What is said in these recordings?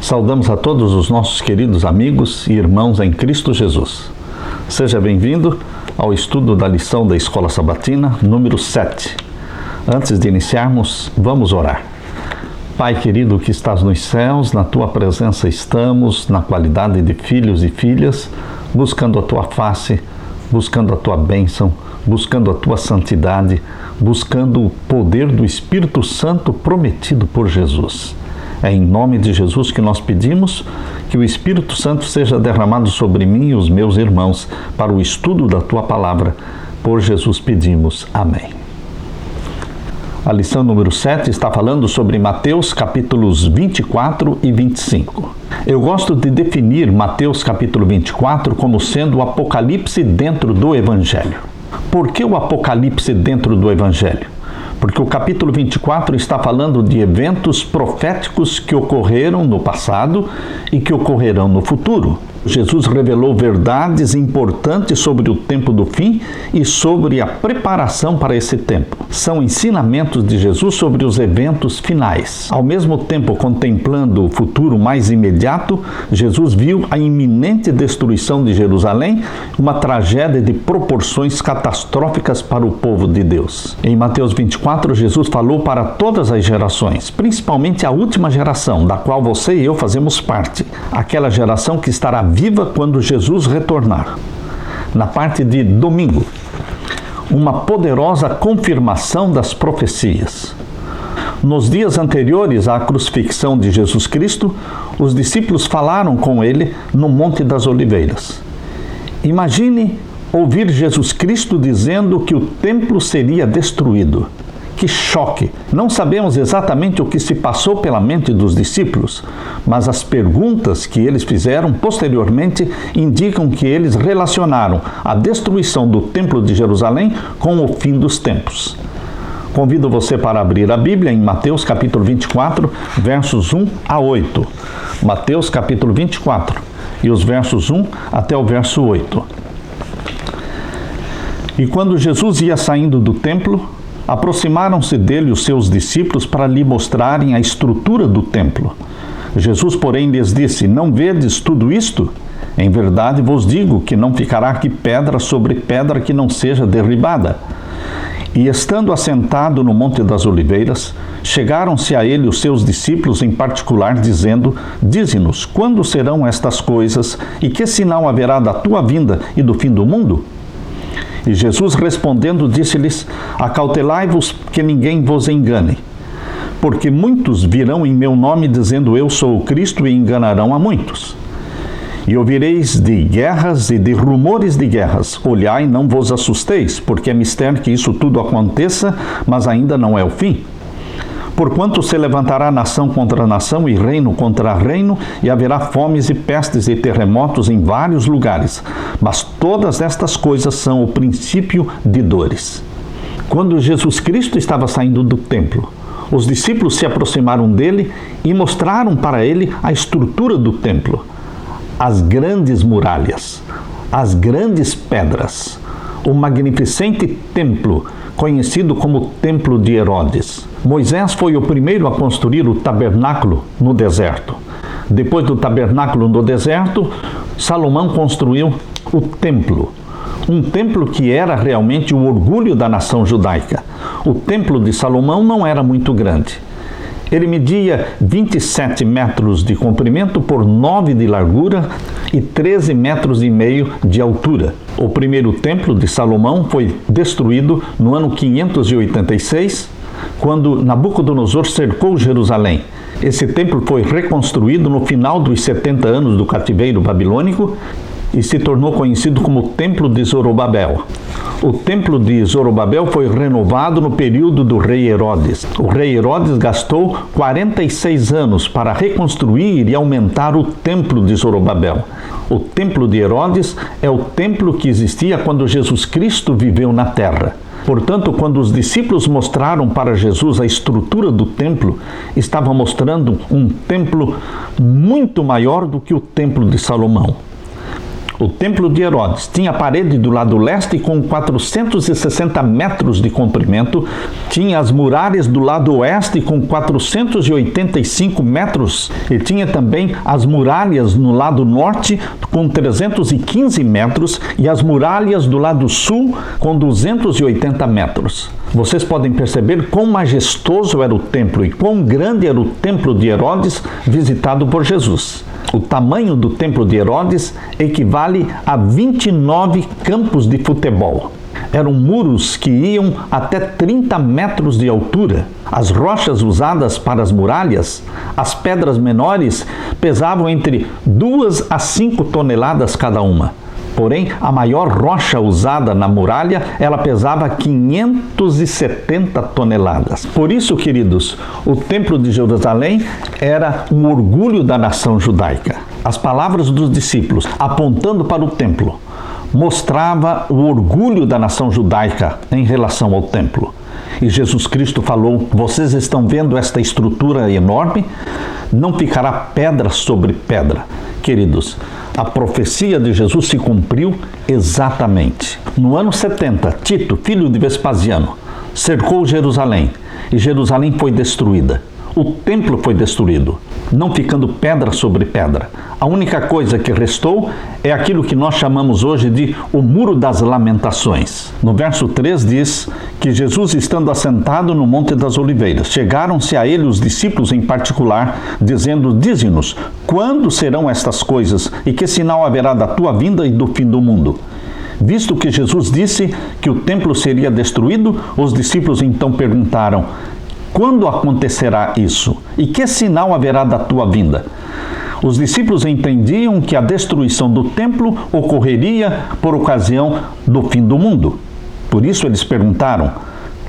Saudamos a todos os nossos queridos amigos e irmãos em Cristo Jesus. Seja bem-vindo ao estudo da lição da Escola Sabatina, número 7. Antes de iniciarmos, vamos orar. Pai querido que estás nos céus, na Tua presença estamos, na qualidade de filhos e filhas, buscando a Tua face, buscando a Tua bênção, buscando a Tua santidade, buscando o poder do Espírito Santo prometido por Jesus. É em nome de Jesus que nós pedimos que o Espírito Santo seja derramado sobre mim e os meus irmãos para o estudo da Tua Palavra. Por Jesus pedimos. Amém. A lição número 7 está falando sobre Mateus capítulos 24 e 25. Eu gosto de definir Mateus capítulo 24 como sendo o Apocalipse dentro do Evangelho. Por que o Apocalipse dentro do Evangelho? Porque o capítulo 24 está falando de eventos proféticos que ocorreram no passado e que ocorrerão no futuro. Jesus revelou verdades importantes sobre o tempo do fim e sobre a preparação para esse tempo. São ensinamentos de Jesus sobre os eventos finais. Ao mesmo tempo, contemplando o futuro mais imediato, Jesus viu a iminente destruição de Jerusalém, uma tragédia de proporções catastróficas para o povo de Deus. Em Mateus 24, Jesus falou para todas as gerações, principalmente a última geração, da qual você e eu fazemos parte, aquela geração que estará viva quando Jesus retornar. Na parte de domingo, uma poderosa confirmação das profecias. Nos dias anteriores à crucifixão de Jesus Cristo, os discípulos falaram com ele no Monte das Oliveiras. Imagine ouvir Jesus Cristo dizendo que o templo seria destruído. Que choque! Não sabemos exatamente o que se passou pela mente dos discípulos, mas as perguntas que eles fizeram posteriormente indicam que eles relacionaram a destruição do Templo de Jerusalém com o fim dos tempos. Convido você para abrir a Bíblia em Mateus capítulo 24, versos 1 a 8. Mateus capítulo 24 e os versos 1 até o verso 8. E quando Jesus ia saindo do templo, aproximaram-se dele os seus discípulos para lhe mostrarem a estrutura do templo. Jesus, porém, lhes disse: Não vedes tudo isto? Em verdade vos digo que não ficará aqui pedra sobre pedra que não seja derribada. E estando assentado no Monte das Oliveiras, chegaram-se a ele os seus discípulos em particular, dizendo: Dize-nos, quando serão estas coisas, e que sinal haverá da tua vinda e do fim do mundo? E Jesus respondendo disse-lhes: Acautelai-vos que ninguém vos engane, porque muitos virão em meu nome dizendo eu sou o Cristo e enganarão a muitos. E ouvireis de guerras e de rumores de guerras. Olhai, não vos assusteis, porque é mistério que isso tudo aconteça, mas ainda não é o fim. Porquanto se levantará nação contra nação e reino contra reino, e haverá fomes e pestes e terremotos em vários lugares. Mas todas estas coisas são o princípio de dores. Quando Jesus Cristo estava saindo do templo, os discípulos se aproximaram dele e mostraram para ele a estrutura do templo, as grandes muralhas, as grandes pedras, o magnificente templo, conhecido como Templo de Herodes. Moisés foi o primeiro a construir o tabernáculo no deserto. Depois do tabernáculo no deserto, Salomão construiu o templo. Um templo que era realmente o orgulho da nação judaica. O templo de Salomão não era muito grande. Ele media 27 metros de comprimento por 9 de largura e 13 metros e meio de altura. O primeiro templo de Salomão foi destruído no ano 586, quando Nabucodonosor cercou Jerusalém. Esse templo foi reconstruído no final dos 70 anos do cativeiro babilônico e se tornou conhecido como Templo de Zorobabel. O Templo de Zorobabel foi renovado no período do rei Herodes. O rei Herodes gastou 46 anos para reconstruir e aumentar o Templo de Zorobabel. O Templo de Herodes é o templo que existia quando Jesus Cristo viveu na terra. Portanto, quando os discípulos mostraram para Jesus a estrutura do templo, estavam mostrando um templo muito maior do que o Templo de Salomão. O templo de Herodes tinha a parede do lado leste com 460 metros de comprimento, tinha as muralhas do lado oeste com 485 metros e tinha também as muralhas no lado norte com 315 metros e as muralhas do lado sul com 280 metros. Vocês podem perceber quão majestoso era o templo e quão grande era o templo de Herodes visitado por Jesus. O tamanho do templo de Herodes equivale a 29 campos de futebol. Eram muros que iam até 30 metros de altura. As rochas usadas para as muralhas, as pedras menores, pesavam entre 2 a 5 toneladas cada uma. Porém, a maior rocha usada na muralha, ela pesava 570 toneladas. Por isso, queridos, o Templo de Jerusalém era um orgulho da nação judaica. As palavras dos discípulos, apontando para o templo, mostrava o orgulho da nação judaica em relação ao templo. E Jesus Cristo falou: vocês estão vendo esta estrutura enorme? Não ficará pedra sobre pedra. Queridos, a profecia de Jesus se cumpriu exatamente. No ano 70, Tito, filho de Vespasiano, cercou Jerusalém e Jerusalém foi destruída. O templo foi destruído, não ficando pedra sobre pedra. A única coisa que restou é aquilo que nós chamamos hoje de o Muro das Lamentações. No verso 3 diz que Jesus, estando assentado no Monte das Oliveiras, chegaram-se a ele os discípulos em particular, dizendo: dize-nos, quando serão estas coisas e que sinal haverá da tua vinda e do fim do mundo? Visto que Jesus disse que o templo seria destruído, os discípulos então perguntaram: quando acontecerá isso? E que sinal haverá da tua vinda? Os discípulos entendiam que a destruição do templo ocorreria por ocasião do fim do mundo. Por isso eles perguntaram: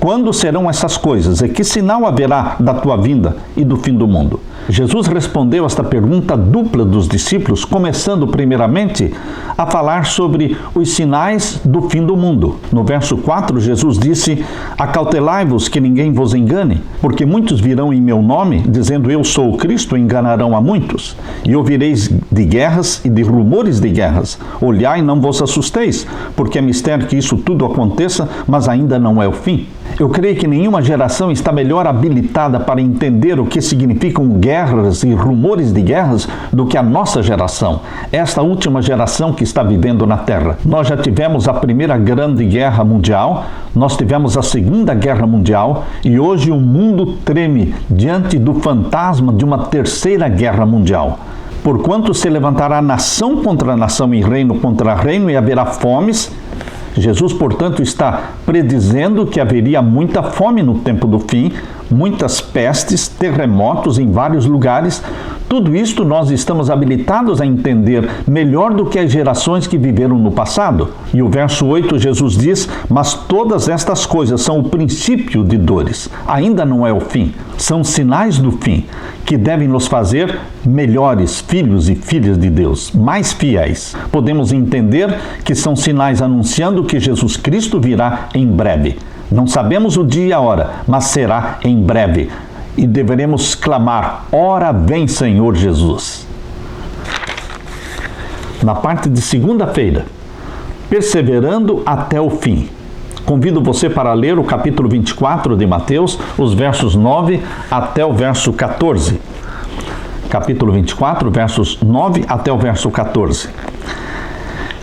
quando serão essas coisas? E que sinal haverá da tua vinda e do fim do mundo? Jesus respondeu esta pergunta dupla dos discípulos, começando primeiramente a falar sobre os sinais do fim do mundo. No verso 4, Jesus disse: acautelai-vos que ninguém vos engane, porque muitos virão em meu nome, dizendo eu sou o Cristo, e enganarão a muitos. E ouvireis de guerras e de rumores de guerras. Olhai e não vos assusteis, porque é mistério que isso tudo aconteça, mas ainda não é o fim. Eu creio que nenhuma geração está melhor habilitada para entender o que significam guerras e rumores de guerras do que a nossa geração, esta última geração que está vivendo na Terra. Nós já tivemos a Primeira Grande Guerra Mundial, nós tivemos a Segunda Guerra Mundial e hoje o mundo treme diante do fantasma de uma Terceira Guerra Mundial. Porquanto se levantará nação contra nação e reino contra reino e haverá fomes. Jesus, portanto, está predizendo que haveria muita fome no tempo do fim, muitas pestes, terremotos em vários lugares. Tudo isto nós estamos habilitados a entender melhor do que as gerações que viveram no passado. E o verso 8, Jesus diz: mas todas estas coisas são o princípio de dores, ainda não é o fim. São sinais do fim, que devem nos fazer melhores filhos e filhas de Deus, mais fiéis. Podemos entender que são sinais anunciando que Jesus Cristo virá em breve. Não sabemos o dia e a hora, mas será em breve. E deveremos clamar: ora vem, Senhor Jesus. Na parte de segunda-feira, perseverando até o fim. Convido você para ler o capítulo 24 de Mateus, os versos 9 até o verso 14. Capítulo 24, versos 9 até o verso 14.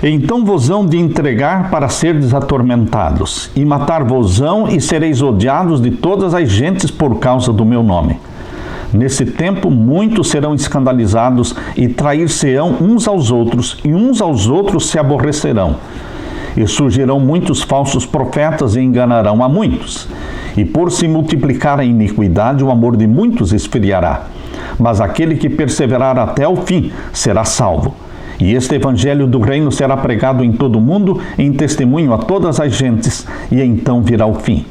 Então vos hão de entregar para serdes atormentados, e matar-vos-ão, e sereis odiados de todas as gentes por causa do meu nome. Nesse tempo muitos serão escandalizados, e trair-se-ão uns aos outros, e uns aos outros se aborrecerão. E surgirão muitos falsos profetas e enganarão a muitos. E por se multiplicar a iniquidade, o amor de muitos esfriará. Mas aquele que perseverar até o fim será salvo. E este evangelho do reino será pregado em todo o mundo, em testemunho a todas as gentes, e então virá o fim.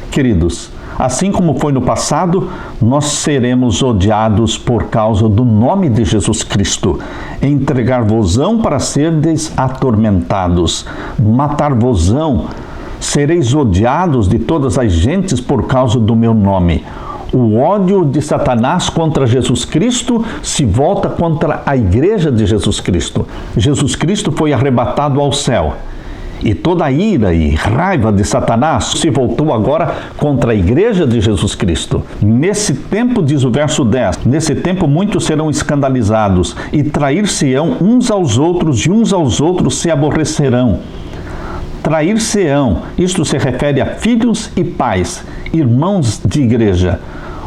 Queridos, assim como foi no passado, nós seremos odiados por causa do nome de Jesus Cristo. Entregar-vos-ão para serdes atormentados, matar-vos-ão, sereis odiados de todas as gentes por causa do meu nome. O ódio de Satanás contra Jesus Cristo se volta contra a igreja de Jesus Cristo. Jesus Cristo foi arrebatado ao céu. E toda a ira e raiva de Satanás se voltou agora contra a igreja de Jesus Cristo. Nesse tempo, diz o verso 10, nesse tempo muitos serão escandalizados e trair-se-ão uns aos outros e uns aos outros se aborrecerão. Trair-se-ão, isto se refere a filhos e pais, irmãos de igreja.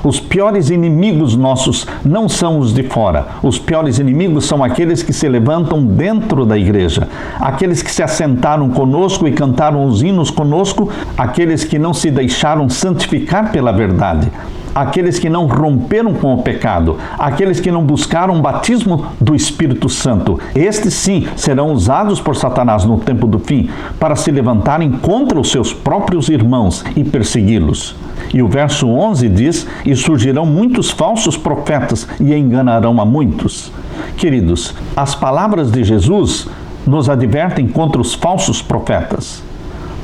Os piores inimigos nossos não são os de fora. Os piores inimigos são aqueles que se levantam dentro da igreja. Aqueles que se assentaram conosco e cantaram os hinos conosco. Aqueles que não se deixaram santificar pela verdade. Aqueles que não romperam com o pecado. Aqueles que não buscaram o batismo do Espírito Santo. Estes sim serão usados por Satanás no tempo do fim para se levantarem contra os seus próprios irmãos e persegui-los. E o verso 11 diz, e surgirão muitos falsos profetas e enganarão a muitos. Queridos, as palavras de Jesus nos advertem contra os falsos profetas.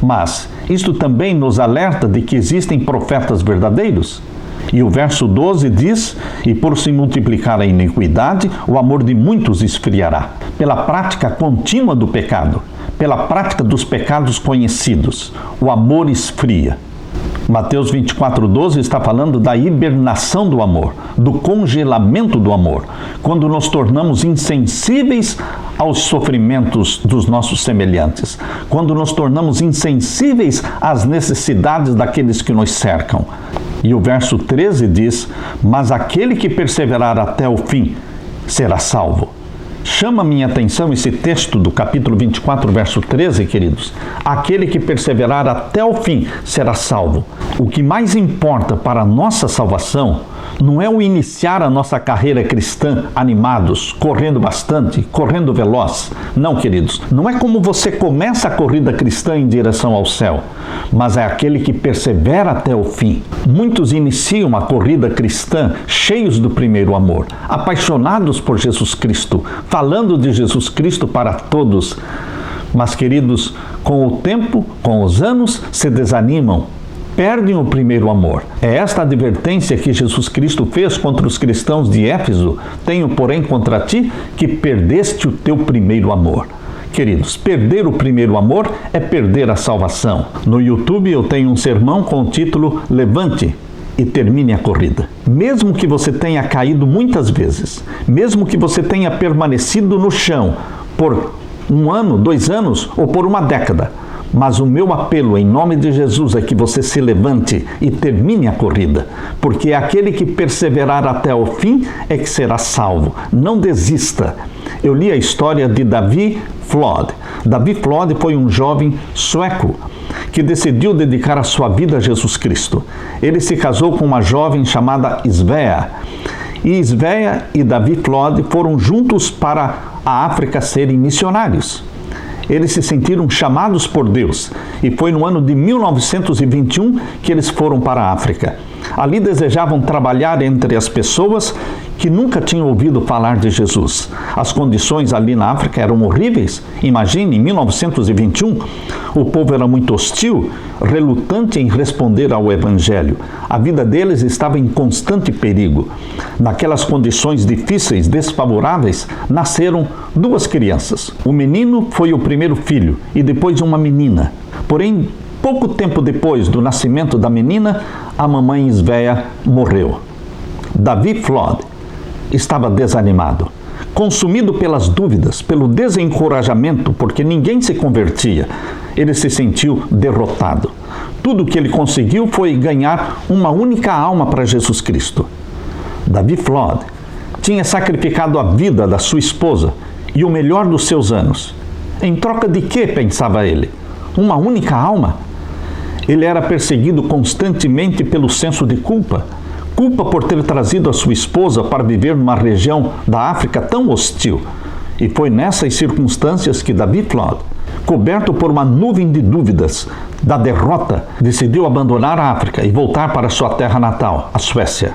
Mas isto também nos alerta de que existem profetas verdadeiros. E o verso 12 diz, e por se multiplicar a iniquidade, o amor de muitos esfriará. Pela prática contínua do pecado, pela prática dos pecados conhecidos, o amor esfria. Mateus 24:12 está falando da hibernação do amor, do congelamento do amor, quando nos tornamos insensíveis aos sofrimentos dos nossos semelhantes, quando nos tornamos insensíveis às necessidades daqueles que nos cercam. E o verso 13 diz, mas aquele que perseverar até o fim será salvo. Chama a minha atenção esse texto do capítulo 24, verso 13, queridos. Aquele que perseverar até o fim será salvo. O que mais importa para a nossa salvação não é o iniciar a nossa carreira cristã animados, correndo bastante, correndo veloz. Não, queridos, não é como você começa a corrida cristã em direção ao céu, mas é aquele que persevera até o fim. Muitos iniciam a corrida cristã cheios do primeiro amor, apaixonados por Jesus Cristo, falando de Jesus Cristo para todos. Mas, queridos, com o tempo, com os anos, se desanimam, perdem o primeiro amor. É esta advertência que Jesus Cristo fez contra os cristãos de Éfeso. Tenho, porém, contra ti que perdeste o teu primeiro amor. Queridos, perder o primeiro amor é perder a salvação. No YouTube eu tenho um sermão com o título Levante e termine a corrida. Mesmo que você tenha caído muitas vezes, mesmo que você tenha permanecido no chão por 1 ano, 2 anos ou por 1 década, mas o meu apelo em nome de Jesus é que você se levante e termine a corrida, porque aquele que perseverar até o fim é que será salvo. Não desista. Eu li a história de Davi Flod. Davi Flod foi um jovem sueco que decidiu dedicar a sua vida a Jesus Cristo. Ele se casou com uma jovem chamada Svea. E Svea e Davi Flod foram juntos para a África serem missionários. Eles se sentiram chamados por Deus e foi no ano de 1921 que eles foram para a África. Ali desejavam trabalhar entre as pessoas que nunca tinham ouvido falar de Jesus. As condições ali na África eram horríveis. Imagine, em 1921, o povo era muito hostil, relutante em responder ao Evangelho. A vida deles estava em constante perigo. Naquelas condições difíceis, desfavoráveis, nasceram 2 crianças. O menino foi o primeiro filho e depois uma menina. Porém, pouco tempo depois do nascimento da menina, a mamãe Svea morreu. Davi Flod estava desanimado, consumido pelas dúvidas, pelo desencorajamento, porque ninguém se convertia. Ele se sentiu derrotado. Tudo o que ele conseguiu foi ganhar uma única alma para Jesus Cristo. Davi Flod tinha sacrificado a vida da sua esposa e o melhor dos seus anos. Em troca de quê, pensava ele? Uma única alma? Ele era perseguido constantemente pelo senso de culpa. Culpa por ter trazido a sua esposa para viver numa região da África tão hostil. E foi nessas circunstâncias que Davi Flod, coberto por uma nuvem de dúvidas da derrota, decidiu abandonar a África e voltar para sua terra natal, a Suécia.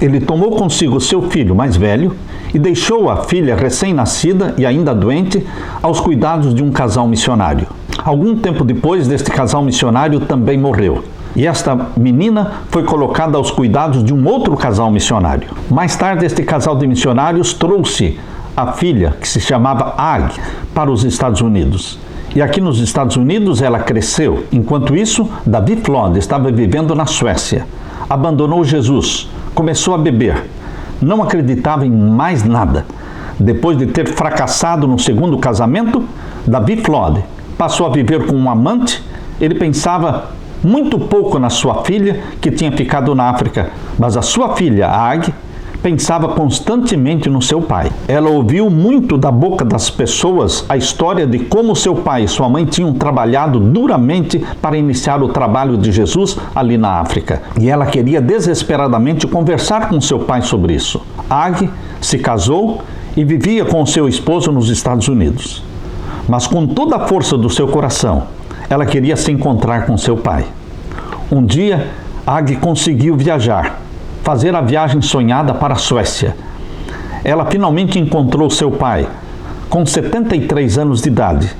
Ele tomou consigo seu filho mais velho e deixou a filha recém-nascida e ainda doente aos cuidados de um casal missionário. Algum tempo depois, deste casal missionário também morreu. E esta menina foi colocada aos cuidados de um outro casal missionário. Mais tarde, este casal de missionários trouxe a filha, que se chamava Ag, para os Estados Unidos. E aqui nos Estados Unidos ela cresceu. Enquanto isso, Davi Flod estava vivendo na Suécia. Abandonou Jesus, começou a beber, não acreditava em mais nada. Depois de ter fracassado no segundo casamento, Davi Flod passou a viver com um amante. Ele pensava muito pouco na sua filha, que tinha ficado na África, mas a sua filha, Ag, pensava constantemente no seu pai. Ela ouviu muito da boca das pessoas a história de como seu pai e sua mãe tinham trabalhado duramente para iniciar o trabalho de Jesus ali na África. E ela queria desesperadamente conversar com seu pai sobre isso. Ag se casou e vivia com seu esposo nos Estados Unidos. Mas com toda a força do seu coração, ela queria se encontrar com seu pai. Um dia, Ag conseguiu viajar, fazer a viagem sonhada para a Suécia. Ela finalmente encontrou seu pai, com 73 anos de idade.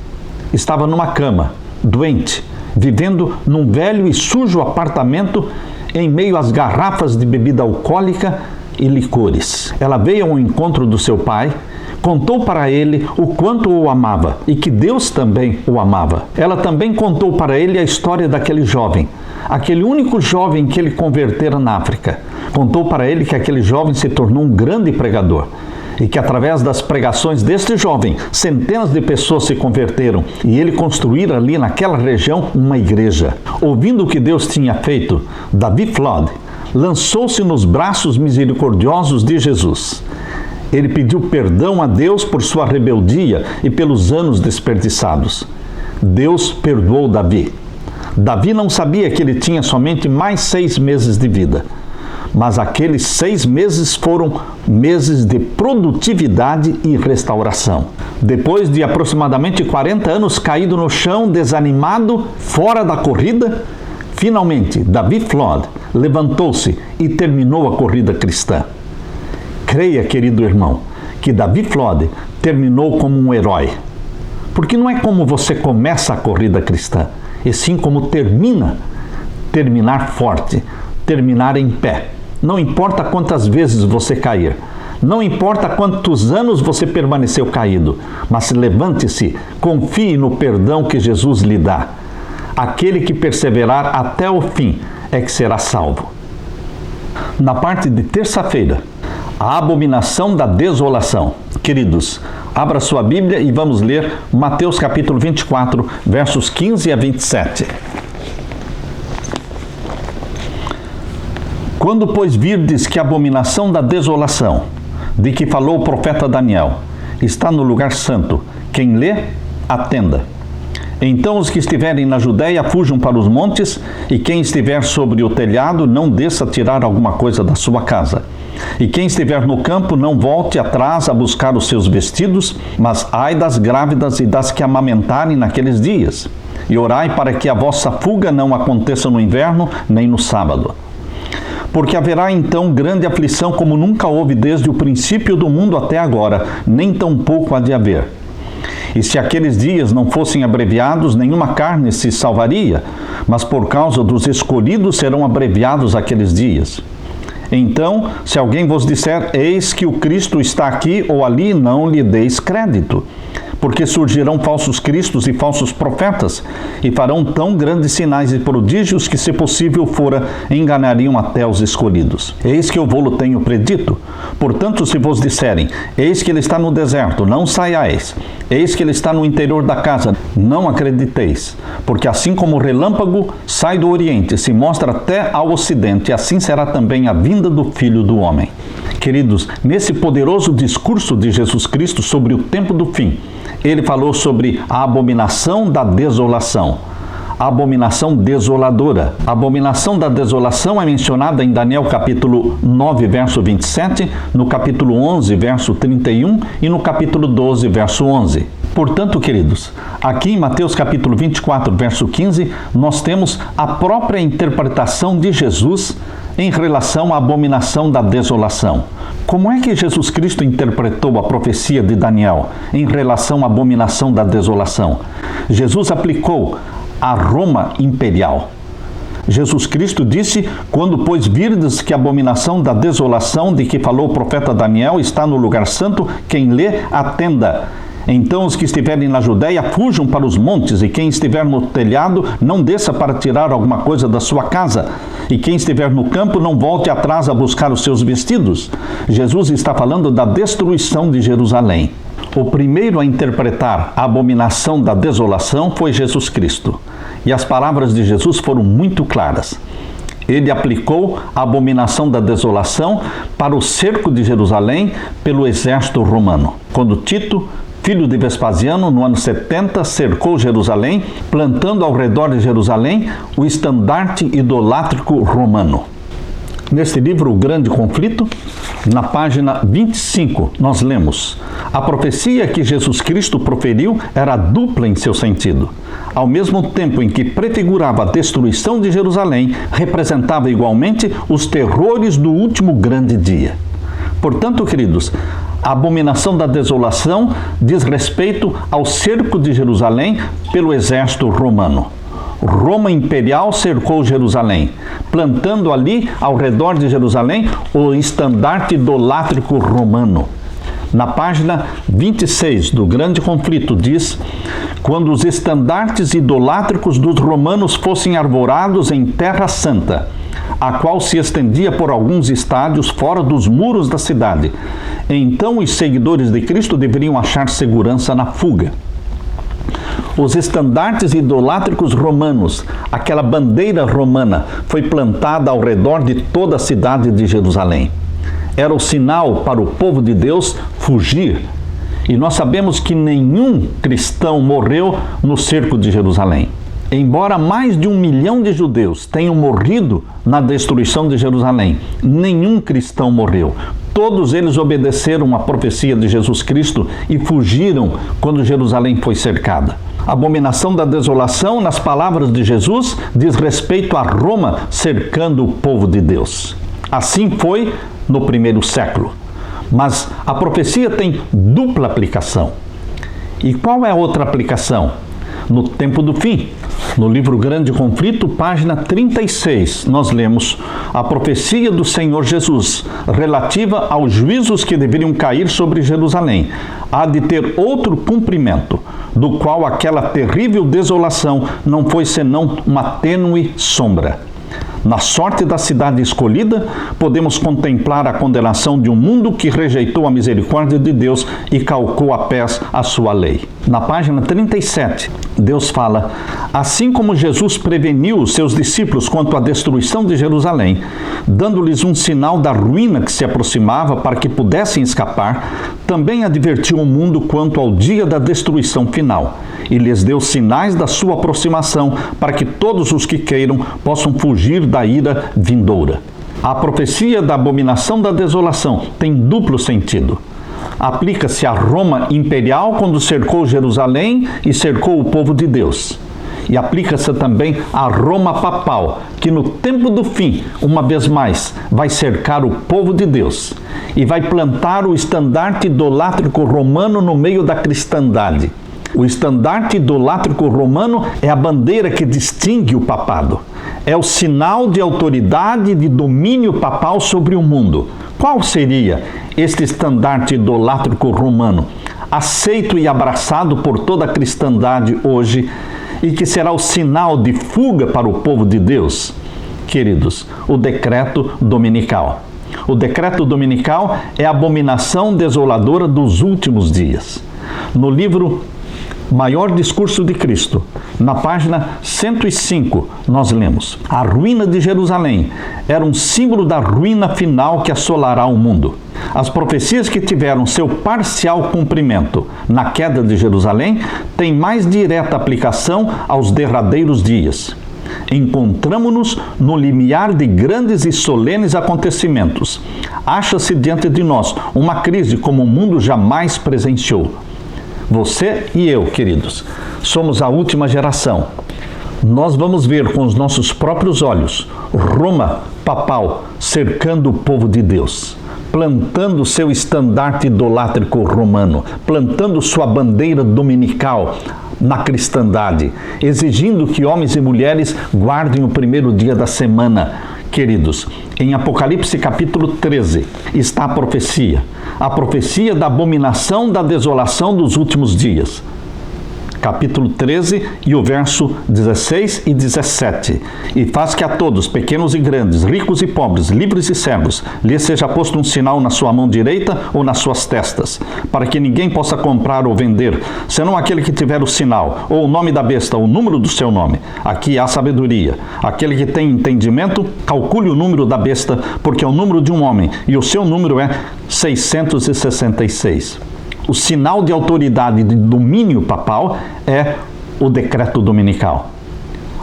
Estava numa cama, doente, vivendo num velho e sujo apartamento em meio às garrafas de bebida alcoólica e licores. Ela veio ao encontro do seu pai, contou para ele o quanto o amava e que Deus também o amava. Ela também contou para ele a história daquele jovem, aquele único jovem que ele convertera na África. Contou para ele que aquele jovem se tornou um grande pregador e que através das pregações deste jovem, centenas de pessoas se converteram e ele construíra ali naquela região uma igreja. Ouvindo o que Deus tinha feito, Davi Flod lançou-se nos braços misericordiosos de Jesus. Ele pediu perdão a Deus por sua rebeldia e pelos anos desperdiçados. Deus perdoou Davi. Davi não sabia que ele tinha somente mais 6 meses de vida, mas aqueles 6 meses foram meses de produtividade e restauração. Depois de aproximadamente 40 anos caído no chão, desanimado, fora da corrida, finalmente Davi Flod levantou-se e terminou a corrida cristã. Creia, querido irmão, que Davi Flod terminou como um herói. Porque não é como você começa a corrida cristã, e sim como terminar forte, terminar em pé. Não importa quantas vezes você cair, não importa quantos anos você permaneceu caído, mas levante-se, confie no perdão que Jesus lhe dá. Aquele que perseverar até o fim é que será salvo. Na parte de terça-feira, a abominação da desolação. Queridos, abra sua Bíblia e vamos ler Mateus capítulo 24, versos 15 a 27. Quando, pois, virdes que a abominação da desolação, de que falou o profeta Daniel, está no lugar santo, quem lê, atenda. Então os que estiverem na Judéia fujam para os montes, e quem estiver sobre o telhado não desça a tirar alguma coisa da sua casa. E quem estiver no campo não volte atrás a buscar os seus vestidos, mas ai das grávidas e das que amamentarem naqueles dias. E orai para que a vossa fuga não aconteça no inverno, nem no sábado. Porque haverá então grande aflição como nunca houve desde o princípio do mundo até agora, nem tampouco há de haver. E se aqueles dias não fossem abreviados, nenhuma carne se salvaria, mas por causa dos escolhidos serão abreviados aqueles dias. Então, se alguém vos disser, eis que o Cristo está aqui ou ali, não lhe deis crédito. Porque surgirão falsos cristos e falsos profetas, e farão tão grandes sinais e prodígios que, se possível fora, enganariam até os escolhidos. Eis que eu vô-lo tenho predito. Portanto, se vos disserem, eis que ele está no deserto, não saiais. Eis que ele está no interior da casa, não acrediteis. Porque assim como o relâmpago sai do oriente e se mostra até ao ocidente, assim será também a vinda do Filho do Homem. Queridos, nesse poderoso discurso de Jesus Cristo sobre o tempo do fim, ele falou sobre a abominação da desolação, a abominação desoladora. A abominação da desolação é mencionada em Daniel capítulo 9, verso 27, no capítulo 11, verso 31 e no capítulo 12, verso 11. Portanto, queridos, aqui em Mateus capítulo 24, verso 15, nós temos a própria interpretação de Jesus em relação à abominação da desolação. Como é que Jesus Cristo interpretou a profecia de Daniel em relação à abominação da desolação? Jesus aplicou a Roma imperial. Jesus Cristo disse: quando, pois, virdes que a abominação da desolação de que falou o profeta Daniel está no lugar santo, quem lê, atenda. Então os que estiverem na Judéia fujam para os montes, e quem estiver no telhado não desça para tirar alguma coisa da sua casa, e quem estiver no campo não volte atrás a buscar os seus vestidos. Jesus está falando da destruição de Jerusalém. O primeiro a interpretar a abominação da desolação foi Jesus Cristo. E as palavras de Jesus foram muito claras. Ele aplicou a abominação da desolação para o cerco de Jerusalém pelo exército romano. Quando Tito, filho de Vespasiano, no ano 70, cercou Jerusalém, plantando ao redor de Jerusalém o estandarte idolátrico romano. Neste livro, O Grande Conflito, na página 25, nós lemos: a profecia que Jesus Cristo proferiu era dupla em seu sentido. Ao mesmo tempo em que prefigurava a destruição de Jerusalém, representava igualmente os terrores do último grande dia. Portanto, queridos, a abominação da desolação diz respeito ao cerco de Jerusalém pelo exército romano. Roma imperial cercou Jerusalém, plantando ali, ao redor de Jerusalém, o estandarte idolátrico romano. Na página 26 do Grande Conflito diz: quando os estandartes idolátricos dos romanos fossem arvorados em terra santa, a qual se estendia por alguns estádios fora dos muros da cidade, então os seguidores de Cristo deveriam achar segurança na fuga. Os estandartes idolátricos romanos, aquela bandeira romana, foi plantada ao redor de toda a cidade de Jerusalém. Era o sinal para o povo de Deus fugir. E nós sabemos que nenhum cristão morreu no cerco de Jerusalém. Embora mais de 1 milhão de judeus tenham morrido na destruição de Jerusalém, nenhum cristão morreu. Todos eles obedeceram à profecia de Jesus Cristo e fugiram quando Jerusalém foi cercada. A abominação da desolação, nas palavras de Jesus, diz respeito a Roma cercando o povo de Deus. Assim foi no primeiro século. Mas a profecia tem dupla aplicação. E qual é a outra aplicação? No tempo do fim. No livro Grande Conflito, página 36, nós lemos a profecia do Senhor Jesus, relativa aos juízos que deveriam cair sobre Jerusalém. Há de ter outro cumprimento, do qual aquela terrível desolação não foi senão uma tênue sombra. Na sorte da cidade escolhida, podemos contemplar a condenação de um mundo que rejeitou a misericórdia de Deus e calcou a pés a sua lei. Na página 37, Deus fala: assim como Jesus preveniu os seus discípulos quanto à destruição de Jerusalém, dando-lhes um sinal da ruína que se aproximava para que pudessem escapar, também advertiu o mundo quanto ao dia da destruição final, e lhes deu sinais da sua aproximação, para que todos os que queiram possam fugir da ira vindoura. A profecia da abominação da desolação tem duplo sentido. Aplica-se a Roma imperial quando cercou Jerusalém e cercou o povo de Deus. E aplica-se também a Roma papal, que no tempo do fim, uma vez mais, vai cercar o povo de Deus e vai plantar o estandarte idolátrico romano no meio da cristandade. O estandarte idolátrico romano é a bandeira que distingue o papado. É o sinal de autoridade e de domínio papal sobre o mundo. Qual seria este estandarte idolátrico romano, aceito e abraçado por toda a cristandade hoje, e que será o sinal de fuga para o povo de Deus? Queridos, o decreto dominical. O decreto dominical é a abominação desoladora dos últimos dias. No livro Maior Discurso de Cristo, na página 105, nós lemos: a ruína de Jerusalém era um símbolo da ruína final que assolará o mundo. As profecias que tiveram seu parcial cumprimento na queda de Jerusalém têm mais direta aplicação aos derradeiros dias. Encontramo-nos no limiar de grandes e solenes acontecimentos. Acha-se diante de nós uma crise como o mundo jamais presenciou. Você e eu, queridos, somos a última geração. Nós vamos ver com os nossos próprios olhos Roma papal cercando o povo de Deus. plantando seu estandarte idolátrico romano, plantando sua bandeira dominical na cristandade, exigindo que homens e mulheres guardem o primeiro dia da semana. Queridos, em Apocalipse capítulo 13 está a profecia da abominação da desolação dos últimos dias. Capítulo 13 e o verso 16 e 17. E faz que a todos, pequenos e grandes, ricos e pobres, livres e servos, lhes seja posto um sinal na sua mão direita ou nas suas testas, para que ninguém possa comprar ou vender, senão aquele que tiver o sinal, ou o nome da besta, ou o número do seu nome. Aqui há sabedoria. Aquele que tem entendimento, calcule o número da besta, porque é o número de um homem, e o seu número é 666. O sinal de autoridade e de domínio papal é o decreto dominical.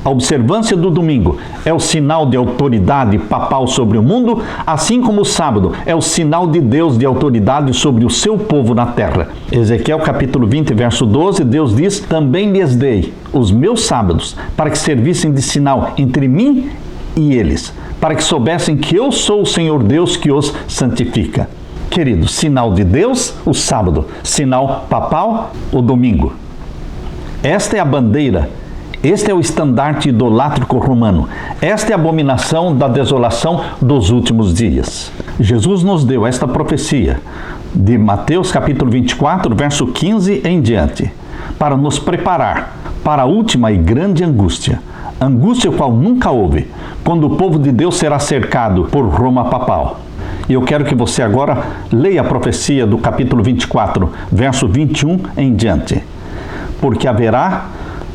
A observância do domingo é o sinal de autoridade papal sobre o mundo, assim como o sábado é o sinal de Deus de autoridade sobre o seu povo na terra. Ezequiel capítulo 20, verso 12, Deus diz: também lhes dei os meus sábados para que servissem de sinal entre mim e eles, para que soubessem que eu sou o Senhor Deus que os santifica. Querido, sinal de Deus, o sábado. Sinal papal, o domingo. Esta é a bandeira, este é o estandarte idolátrico romano. Esta é a abominação da desolação dos últimos dias. Jesus nos deu esta profecia de Mateus capítulo 24, verso 15 em diante, para nos preparar para a última e grande angústia. Angústia qual nunca houve, quando o povo de Deus será cercado por Roma papal. E eu quero que você agora leia a profecia do capítulo 24, verso 21 em diante. Porque haverá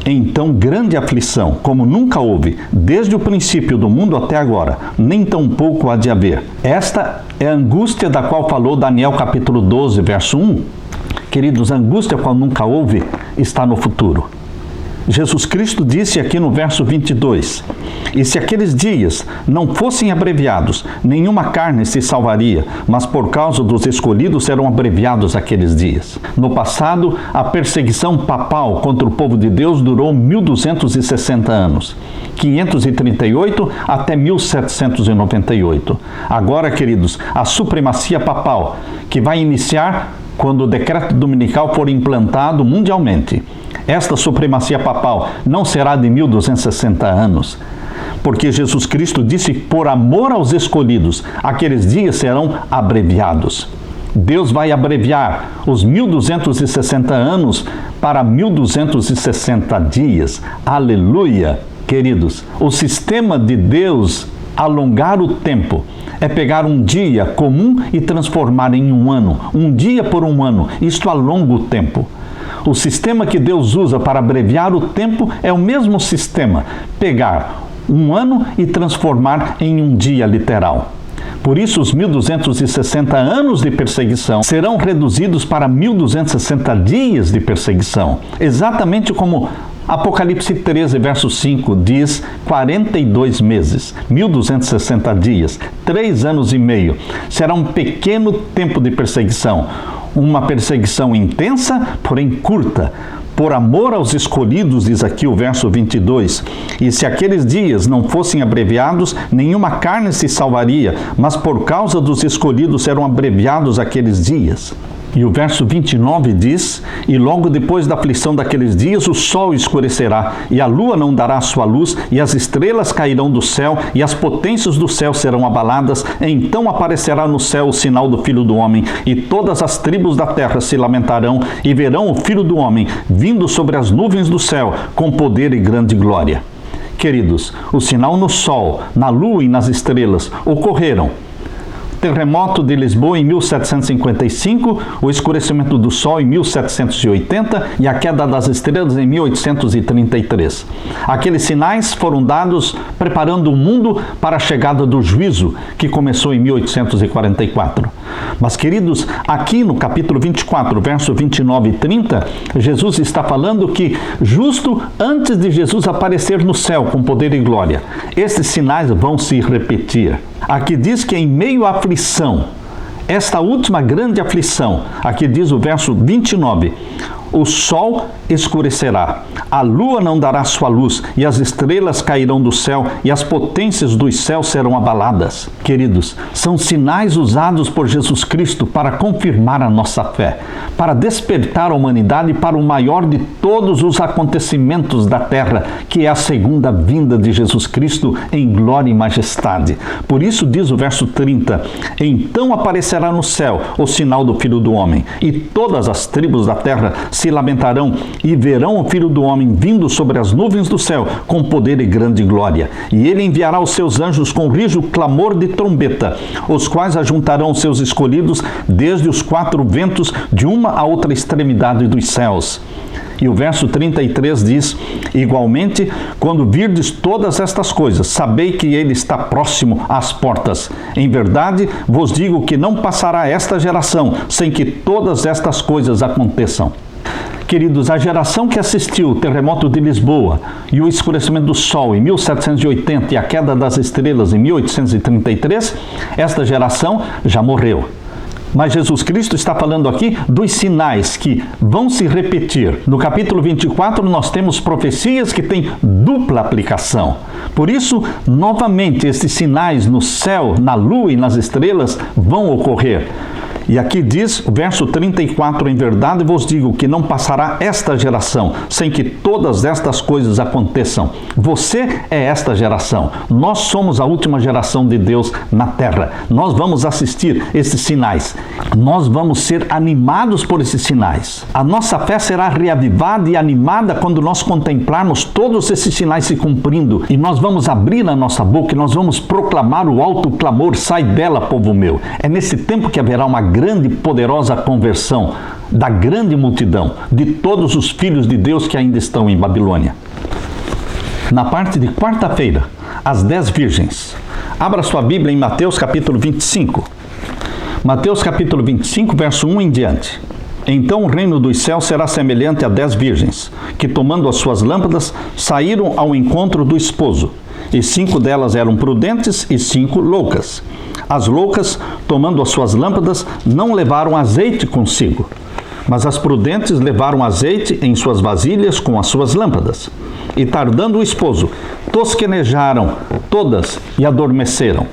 então grande aflição, como nunca houve, desde o princípio do mundo até agora, nem tampouco há de haver. Esta é a angústia da qual falou Daniel capítulo 12, verso 1. Queridos, a angústia qual nunca houve está no futuro. Jesus Cristo disse aqui no verso 22, e se aqueles dias não fossem abreviados, nenhuma carne se salvaria, mas por causa dos escolhidos serão abreviados aqueles dias. No passado, a perseguição papal contra o povo de Deus durou 1260 anos, 538 até 1798. Agora, queridos, a supremacia papal, que vai iniciar quando o decreto dominical for implantado mundialmente. Esta supremacia papal não será de 1260 anos, porque Jesus Cristo disse: por amor aos escolhidos, aqueles dias serão abreviados. Deus vai abreviar os 1260 anos para 1260 dias. Aleluia! Queridos, o sistema de Deus alongar o tempo é pegar um dia comum e transformar em um ano, um dia por um ano. Isto alonga o tempo. O sistema que Deus usa para abreviar o tempo é o mesmo sistema, pegar um ano e transformar em um dia literal. Por isso, os 1260 anos de perseguição serão reduzidos para 1260 dias de perseguição, exatamente como Apocalipse 13, verso 5 diz: 42 meses, 1260 dias, 3 anos e meio. Será um pequeno tempo de perseguição, uma perseguição intensa, porém curta, por amor aos escolhidos, diz aqui o verso 22. E se aqueles dias não fossem abreviados, nenhuma carne se salvaria, mas por causa dos escolhidos serão abreviados aqueles dias. E o verso 29 diz: e logo depois da aflição daqueles dias, o sol escurecerá, e a lua não dará a sua luz, e as estrelas cairão do céu, e as potências do céu serão abaladas. Então aparecerá no céu o sinal do Filho do Homem, e todas as tribos da terra se lamentarão, e verão o Filho do Homem vindo sobre as nuvens do céu, com poder e grande glória. Queridos, o sinal no sol, na lua e nas estrelas ocorreram. Terremoto de Lisboa em 1755, o escurecimento do Sol em 1780 e a queda das estrelas em 1833. Aqueles sinais foram dados preparando o mundo para a chegada do juízo, que começou em 1844. Mas, queridos, aqui no capítulo 24, verso 29 e 30, Jesus está falando que justo antes de Jesus aparecer no céu com poder e glória, esses sinais vão se repetir. Aqui diz que em meio à aflição, esta última grande aflição, aqui diz o verso 29, o sol escurecerá, a lua não dará sua luz, e as estrelas cairão do céu, e as potências dos céus serão abaladas. Queridos, são sinais usados por Jesus Cristo para confirmar a nossa fé, para despertar a humanidade para o maior de todos os acontecimentos da terra, que é a segunda vinda de Jesus Cristo em glória e majestade. Por isso diz o verso 30, então aparecerá no céu o sinal do Filho do Homem, e todas as tribos da terra se lamentarão e verão o Filho do Homem vindo sobre as nuvens do céu com poder e grande glória. E ele enviará os seus anjos com rijo clamor de trombeta, os quais ajuntarão os seus escolhidos desde os quatro ventos de uma a outra extremidade dos céus. E o verso 33 diz, igualmente, quando virdes todas estas coisas, sabei que ele está próximo às portas. Em verdade, vos digo que não passará esta geração sem que todas estas coisas aconteçam. Queridos, a geração que assistiu o terremoto de Lisboa e o escurecimento do sol em 1780 e a queda das estrelas em 1833, esta geração já morreu. Mas Jesus Cristo está falando aqui dos sinais que vão se repetir. No capítulo 24, nós temos profecias que têm dupla aplicação. Por isso, novamente, esses sinais no céu, na lua e nas estrelas vão ocorrer. E aqui diz, verso 34, em verdade vos digo que não passará esta geração sem que todas estas coisas aconteçam. Você é esta geração. Nós somos a última geração de Deus na terra. Nós vamos assistir esses sinais. Nós vamos ser animados por esses sinais. A nossa fé será reavivada e animada quando nós contemplarmos todos esses sinais se cumprindo. E nós vamos abrir a nossa boca e nós vamos proclamar o alto clamor, sai dela, povo meu. É nesse tempo que haverá uma grande e poderosa conversão da grande multidão, de todos os filhos de Deus que ainda estão em Babilônia. Na parte de quarta-feira, as 10 virgens. Abra sua Bíblia em Mateus capítulo 25. Mateus capítulo 25, verso 1 em diante. Então o reino dos céus será semelhante a 10 virgens, que tomando as suas lâmpadas, saíram ao encontro do esposo. E 5 delas eram prudentes e 5 loucas. As loucas, tomando as suas lâmpadas, não levaram azeite consigo, mas as prudentes levaram azeite em suas vasilhas com as suas lâmpadas. E tardando o esposo, tosquenejaram todas e adormeceram.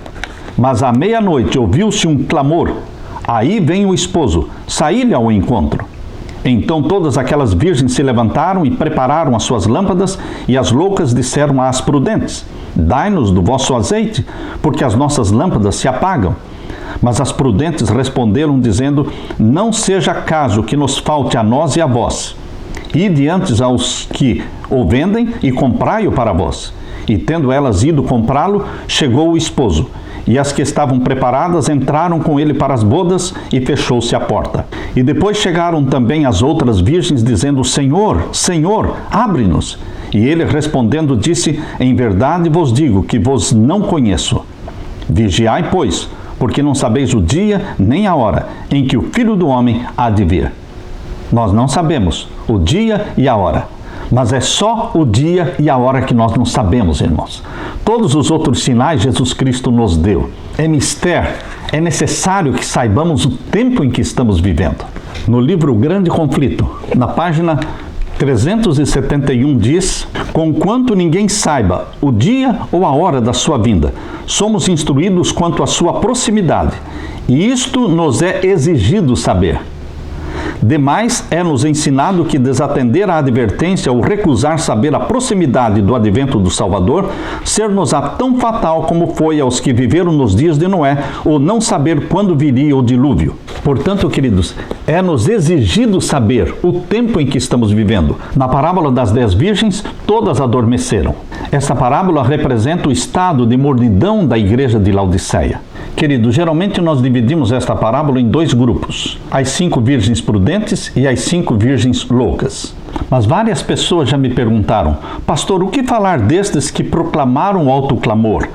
Mas à meia-noite ouviu-se um clamor, aí vem o esposo, saí-lhe ao encontro. Então todas aquelas virgens se levantaram e prepararam as suas lâmpadas, e as loucas disseram às prudentes, dai-nos do vosso azeite, porque as nossas lâmpadas se apagam. Mas as prudentes responderam, dizendo, não seja caso que nos falte a nós e a vós. Ide antes aos que o vendem e comprai-o para vós. E tendo elas ido comprá-lo, chegou o esposo. E as que estavam preparadas entraram com ele para as bodas, e fechou-se a porta. E depois chegaram também as outras virgens, dizendo, Senhor, Senhor, abre-nos. E ele respondendo disse, em verdade vos digo que vos não conheço. Vigiai, pois, porque não sabeis o dia nem a hora em que o Filho do Homem há de vir. Nós não sabemos o dia e a hora, mas é só o dia e a hora que nós não sabemos, irmãos. Todos os outros sinais Jesus Cristo nos deu. É mistério, é necessário que saibamos o tempo em que estamos vivendo. No livro Grande Conflito, na página 371 diz, conquanto ninguém saiba o dia ou a hora da sua vinda, somos instruídos quanto à sua proximidade, e isto nos é exigido saber. Demais é-nos ensinado que desatender à advertência ou recusar saber a proximidade do advento do Salvador, ser-nos-á tão fatal como foi aos que viveram nos dias de Noé, ou não saber quando viria o dilúvio. Portanto, queridos, é-nos exigido saber o tempo em que estamos vivendo. Na parábola das 10 virgens, todas adormeceram. Esta parábola representa o estado de mornidão da igreja de Laodiceia. Queridos, geralmente nós dividimos esta parábola em 2 grupos, as 5 virgens prudentes e as 5 virgens loucas. Mas várias pessoas já me perguntaram, pastor, o que falar destes que proclamaram o alto clamor?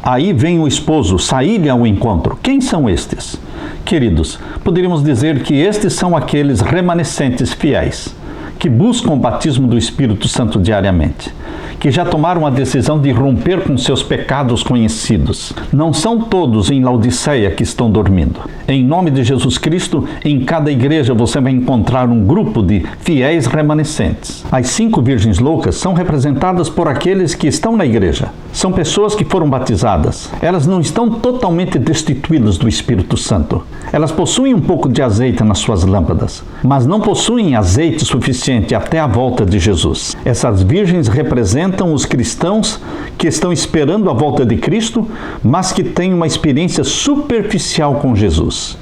Aí vem o esposo, saí-lhe ao encontro. Quem são estes? Queridos, poderíamos dizer que estes são aqueles remanescentes fiéis, que buscam o batismo do Espírito Santo diariamente, que já tomaram a decisão de romper com seus pecados conhecidos. Não são todos em Laodiceia que estão dormindo. Em nome de Jesus Cristo, em cada igreja você vai encontrar um grupo de fiéis remanescentes. As 5 virgens loucas são representadas por aqueles que estão na igreja. São pessoas que foram batizadas. Elas não estão totalmente destituídas do Espírito Santo. Elas possuem um pouco de azeite nas suas lâmpadas, mas não possuem azeite suficiente até a volta de Jesus. Essas virgens representam os cristãos que estão esperando a volta de Cristo, mas que têm uma experiência superficial com Jesus.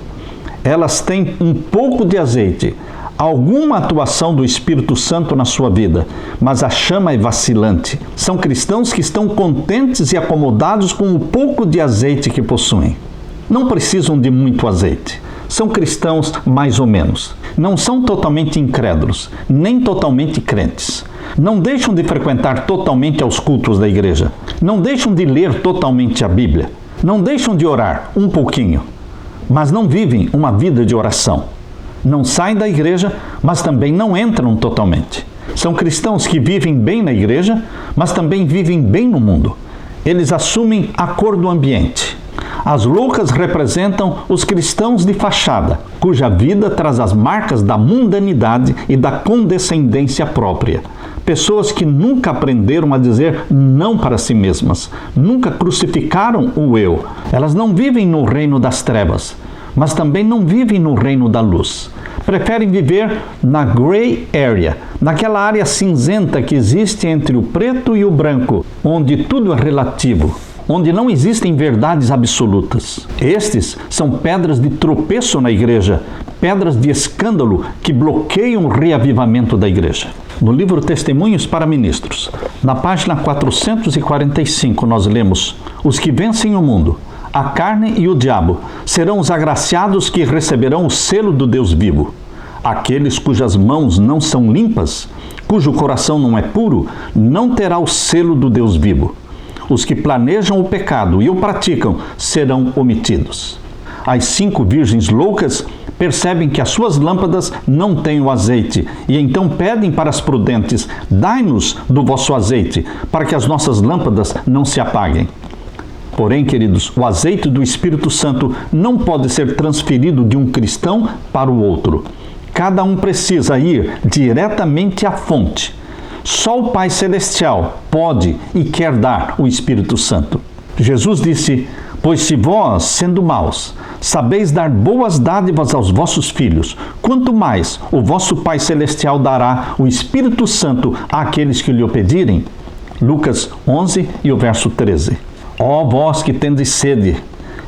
Elas têm um pouco de azeite, alguma atuação do Espírito Santo na sua vida, mas a chama é vacilante. São cristãos que estão contentes e acomodados com o pouco de azeite que possuem. Não precisam de muito azeite. São cristãos mais ou menos. Não são totalmente incrédulos, nem totalmente crentes. Não deixam de frequentar totalmente aos cultos da igreja. Não deixam de ler totalmente a Bíblia. Não deixam de orar um pouquinho, mas não vivem uma vida de oração. Não saem da igreja, mas também não entram totalmente. São cristãos que vivem bem na igreja, mas também vivem bem no mundo. Eles assumem a cor do ambiente. As loucas representam os cristãos de fachada, cuja vida traz as marcas da mundanidade e da condescendência própria. Pessoas que nunca aprenderam a dizer não para si mesmas, nunca crucificaram o eu. Elas não vivem no reino das trevas, mas também não vivem no reino da luz. Preferem viver na gray area, naquela área cinzenta que existe entre o preto e o branco, onde tudo é relativo, onde não existem verdades absolutas. Estes são pedras de tropeço na igreja, pedras de escândalo que bloqueiam o reavivamento da igreja. No livro Testemunhos para Ministros, na página 445, nós lemos: os que vencem o mundo, a carne e o diabo, serão os agraciados que receberão o selo do Deus vivo. Aqueles cujas mãos não são limpas, cujo coração não é puro, não terá o selo do Deus vivo. Os que planejam o pecado e o praticam serão omitidos. As 5 virgens loucas percebem que as suas lâmpadas não têm o azeite e então pedem para as prudentes: dai-nos do vosso azeite, para que as nossas lâmpadas não se apaguem. Porém, queridos, o azeite do Espírito Santo não pode ser transferido de um cristão para o outro. Cada um precisa ir diretamente à fonte. Só o Pai Celestial pode e quer dar o Espírito Santo. Jesus disse: pois se vós, sendo maus, sabeis dar boas dádivas aos vossos filhos, quanto mais o vosso Pai Celestial dará o Espírito Santo àqueles que lhe o pedirem. Lucas 11 e o verso 13. Ó vós que tendes sede,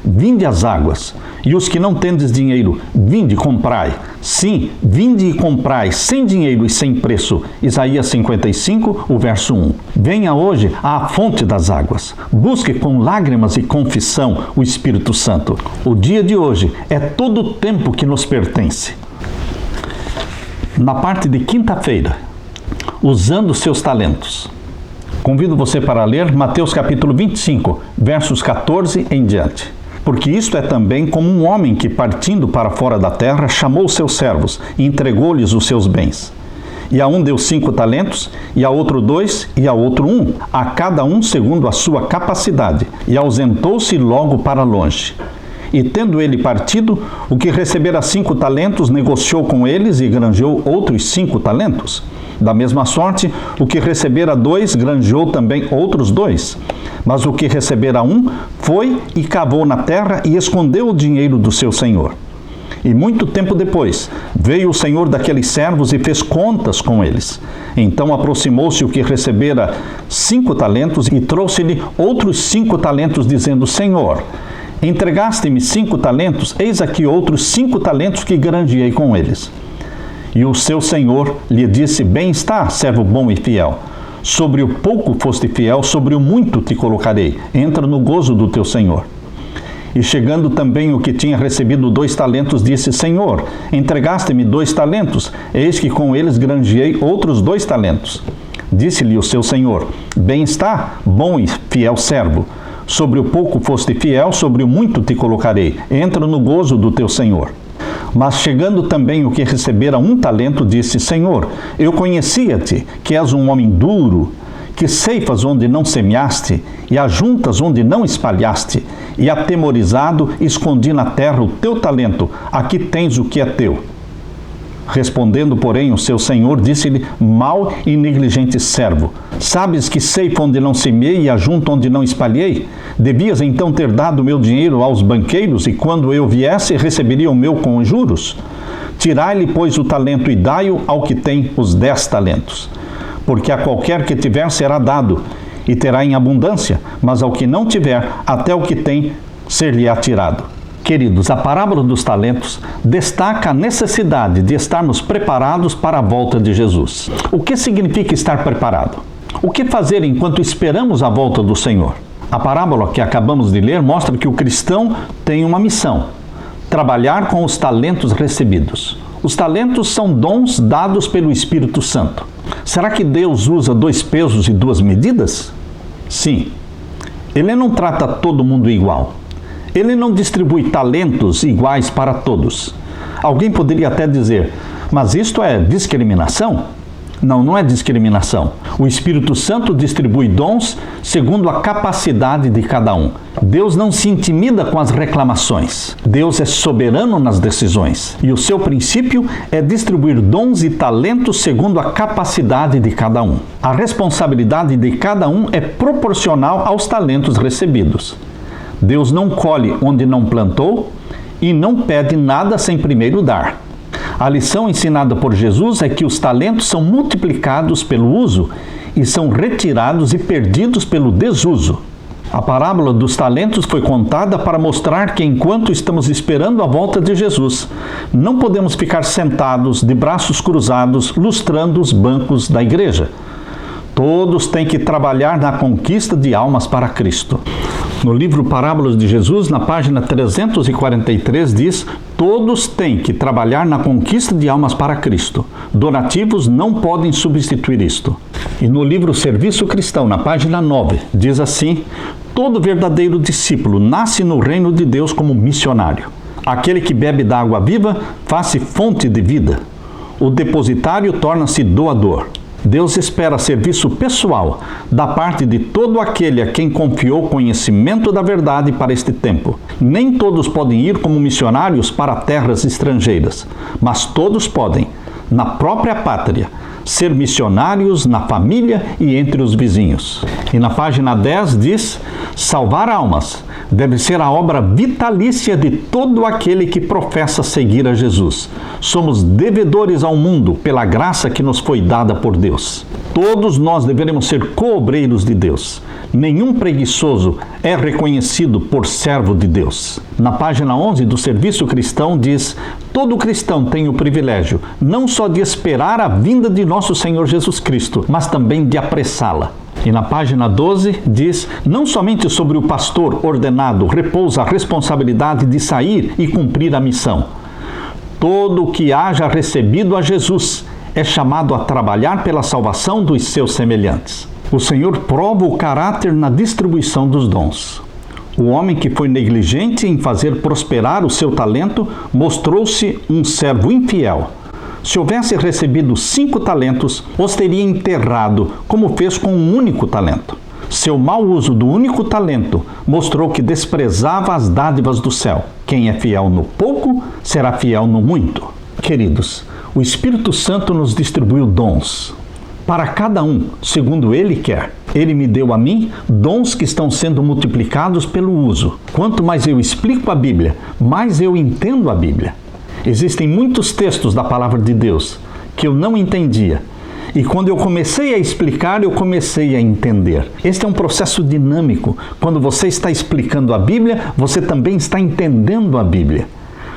vinde às águas, e os que não tendes dinheiro, vinde comprai. Sim, vinde e comprai, sem dinheiro e sem preço. Isaías 55, o verso 1. Venha hoje à fonte das águas. Busque com lágrimas e confissão o Espírito Santo. O dia de hoje é todo o tempo que nos pertence. Na parte de quinta-feira, usando seus talentos. Convido você para ler Mateus capítulo 25, versos 14 em diante. Porque isto é também como um homem que, partindo para fora da terra, chamou seus servos e entregou-lhes os seus bens. E a um deu 5 talentos, e a outro 2, e a outro 1, a cada um segundo a sua capacidade. E ausentou-se logo para longe. E tendo ele partido, o que recebera 5 talentos negociou com eles e granjeou outros 5 talentos. Da mesma sorte, o que recebera 2 granjeou também outros 2. Mas o que recebera 1 foi e cavou na terra e escondeu o dinheiro do seu senhor. E muito tempo depois, veio o senhor daqueles servos e fez contas com eles. Então aproximou-se o que recebera 5 talentos e trouxe-lhe outros 5 talentos, dizendo: Senhor, entregaste-me 5 talentos, eis aqui outros 5 talentos que granjeei com eles. E o seu senhor lhe disse: Bem está, servo bom e fiel. Sobre o pouco foste fiel, sobre o muito te colocarei. Entra no gozo do teu senhor. E chegando também o que tinha recebido 2 talentos, disse: Senhor, entregaste-me 2 talentos, eis que com eles granjeei outros 2 talentos. Disse-lhe o seu senhor: Bem está, bom e fiel servo. Sobre o pouco foste fiel, sobre o muito te colocarei. Entra no gozo do teu senhor. Mas chegando também o que recebera 1 talento, disse: Senhor, eu conhecia-te, que és um homem duro, que ceifas onde não semeaste, e ajuntas onde não espalhaste, e atemorizado escondi na terra o teu talento, aqui tens o que é teu. Respondendo, porém, o seu senhor disse-lhe: mau e negligente servo, sabes que ceifa onde não semeei e ajunto onde não espalhei? Devias então ter dado o meu dinheiro aos banqueiros, e quando eu viesse, receberia o meu com juros? Tirai-lhe, pois, o talento e dai-o ao que tem os 10 talentos. Porque a qualquer que tiver será dado, e terá em abundância, mas ao que não tiver, até o que tem ser-lhe-á tirado. Queridos, a parábola dos talentos destaca a necessidade de estarmos preparados para a volta de Jesus. O que significa estar preparado? O que fazer enquanto esperamos a volta do Senhor? A parábola que acabamos de ler mostra que o cristão tem uma missão: trabalhar com os talentos recebidos. Os talentos são dons dados pelo Espírito Santo. Será que Deus usa 2 pesos e 2 medidas? Sim. Ele não trata todo mundo igual. Ele não distribui talentos iguais para todos. Alguém poderia até dizer: mas isto é discriminação? Não, não é discriminação. O Espírito Santo distribui dons segundo a capacidade de cada um. Deus não se intimida com as reclamações. Deus é soberano nas decisões. E o seu princípio é distribuir dons e talentos segundo a capacidade de cada um. A responsabilidade de cada um é proporcional aos talentos recebidos. Deus não colhe onde não plantou e não pede nada sem primeiro dar. A lição ensinada por Jesus é que os talentos são multiplicados pelo uso e são retirados e perdidos pelo desuso. A parábola dos talentos foi contada para mostrar que enquanto estamos esperando a volta de Jesus, não podemos ficar sentados de braços cruzados, lustrando os bancos da igreja. Todos têm que trabalhar na conquista de almas para Cristo. No livro Parábolas de Jesus, na página 343, diz: todos têm que trabalhar na conquista de almas para Cristo. Donativos não podem substituir isto. E no livro Serviço Cristão, na página 9, diz assim: todo verdadeiro discípulo nasce no reino de Deus como missionário. Aquele que bebe da água viva faz-se fonte de vida. O depositário torna-se doador. Deus espera serviço pessoal da parte de todo aquele a quem confiou conhecimento da verdade para este tempo. Nem todos podem ir como missionários para terras estrangeiras, mas todos podem, na própria pátria, ser missionários na família e entre os vizinhos. E na página 10 diz: salvar almas deve ser a obra vitalícia de todo aquele que professa seguir a Jesus. Somos devedores ao mundo pela graça que nos foi dada por Deus. Todos nós deveremos ser co-obreiros de Deus. Nenhum preguiçoso é reconhecido por servo de Deus. Na página 11 do Serviço Cristão diz: todo cristão tem o privilégio não só de esperar a vinda de nosso Senhor Jesus Cristo, mas também de apressá-la. E na página 12 diz: não somente sobre o pastor ordenado repousa a responsabilidade de sair e cumprir a missão. Todo o que haja recebido a Jesus é chamado a trabalhar pela salvação dos seus semelhantes. O Senhor prova o caráter na distribuição dos dons. O homem que foi negligente em fazer prosperar o seu talento mostrou-se um servo infiel. Se houvesse recebido 5 talentos, os teria enterrado, como fez com um único talento. Seu mau uso do único talento mostrou que desprezava as dádivas do céu. Quem é fiel no pouco, será fiel no muito. Queridos, o Espírito Santo nos distribuiu dons para cada um, segundo Ele quer. Ele me deu a mim dons que estão sendo multiplicados pelo uso. Quanto mais eu explico a Bíblia, mais eu entendo a Bíblia. Existem muitos textos da Palavra de Deus que eu não entendia. E quando eu comecei a explicar, eu comecei a entender. Este é um processo dinâmico. Quando você está explicando a Bíblia, você também está entendendo a Bíblia.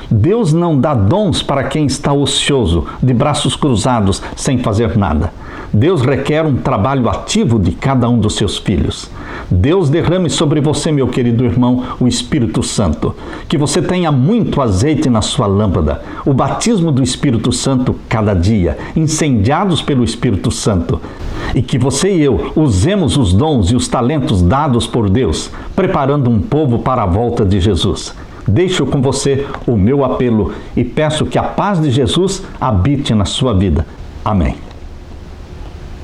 Deus não dá dons para quem está ocioso, de braços cruzados, sem fazer nada. Deus requer um trabalho ativo de cada um dos seus filhos. Deus derrame sobre você, meu querido irmão, o Espírito Santo. Que você tenha muito azeite na sua lâmpada. O batismo do Espírito Santo cada dia, incendiados pelo Espírito Santo. E que você e eu usemos os dons e os talentos dados por Deus, preparando um povo para a volta de Jesus. deixo com você o meu apelo e peço que a paz de Jesus habite na sua vida. Amém.